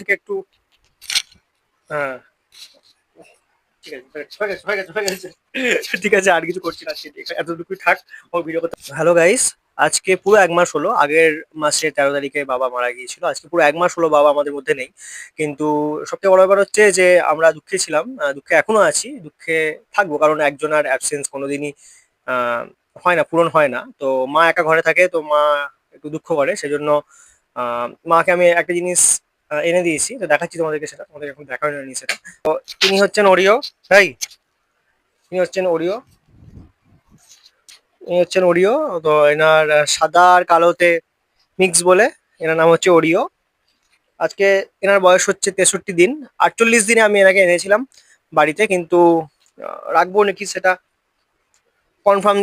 থেকে একটু হ্যাঁ ঠিক আছে হয়ে গেছে ঠিক আছে আর কিছু করছি না আজকে এতটুকুই থাক ও ভিডিও করতে। হ্যালো গাইস, আজকে পুরো 1 মাস হলো। আগের মাসের 13 তারিখে বাবা মারা গিয়েছিল। আজকে পুরো 1 মাস হলো বাবা আমাদের মধ্যে নেই। কিন্তু সবথেকে বড় ব্যাপার হচ্ছে যে আমরা দুঃখে ছিলাম, দুঃখে এখনো আছি, দুঃখে থাকবো, কারণ একজনের অ্যাবসেন্স কোনোদিনই আহ হয় না, পূরণ হয় না। তো মা একা ঘরে থাকে, তো মা একটু দুঃখ করে, সেজন্য মাকে আমি একটা জিনিস এনে দিয়েছি, তো দেখাচ্ছি তোমাদেরকে, সেটা তোমাদের এখন দেখা হয়নি সেটা। তো তিনি হচ্ছেন ওরিও। তাই ইনি হচ্ছেন ওরিও, ইনি হচ্ছেন ওরিও। তো এনার সাদা আর কালোতে মিক্স বলে এনার নাম হচ্ছে ওরিও। আজকে এনার বয়স হচ্ছে 63 দিন। 48 দিনে আমি এনাকে এনেছিলাম বাড়িতে, কিন্তু রাখবো নাকি সেটা কনফার্ম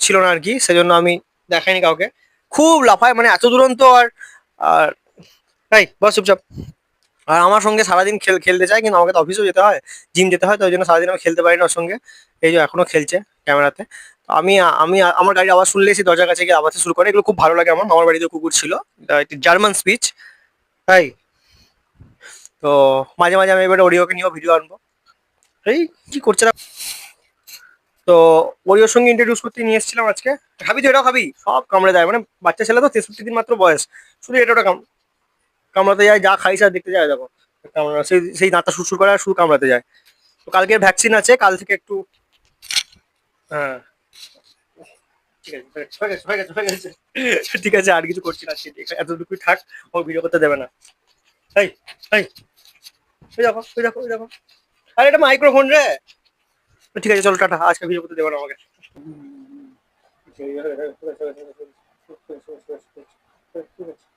ছিল না আর কি, সেজন্য আমি দেখাইনি কাউকে। খুব লাফায়, মানে এত দুরন্ত। আর আর তাই বস চুপচাপ। আর আমার সঙ্গে সারাদিন খেলতে চায়, কিন্তু আমাকে তো অফিসেও যেতে হয়, জিম যেতে হয়, তো ওই জন্য সারাদিন আমি খেলতে পারি না ওর সঙ্গে। এই যে এখনো খেলছে ক্যামেরাতে। তো আমি আমার গাড়ির আওয়াজ শুনলে এসে দরজার কাছে গিয়ে আওয়াজ শুরু করে। এগুলো খুব ভালো লাগে আমার। মামার বাড়িতে কুকুর ছিল, জার্মান স্পিচ। তাই তো মাঝে মাঝে আমি এবারে ওরিওকে নিয়েও ভিডিও আনবো। এই কি করছে না। তো ওরিওর সঙ্গে ইন্ট্রোডিউস করতে নিয়ে এসেছিলাম আজকে। খাবি তো, এটাও খাবি, সব কামড়ে দেয়, মানে বাচ্চা ছেলে তো, 63 দিন মাত্র বয়স, শুধু এটা ওটা কামড়াতে যায়, যা খাইছে আর দেখতে যায় দেখো। সেই সেই দাঁতটা সুরসুর করে আর শুধু কামড়াতে যায়। তো কালকে ভ্যাকসিন আছে, কাল থেকে একটু হ্যাঁ ঠিক আছে ঠিক আছে আর কিছু করছি না আজকে, এতটুকুই থাক। ও ভিডিও করতে দেবে না। এই এই ওই দেখো ওই দেখো ওই দেখো, আরে এটা মাইক্রোফোন রে। ঠিক আছে চলো টাটা, আজকে ভিডিও করতে দেবে না আমাকে। ঠিক আছে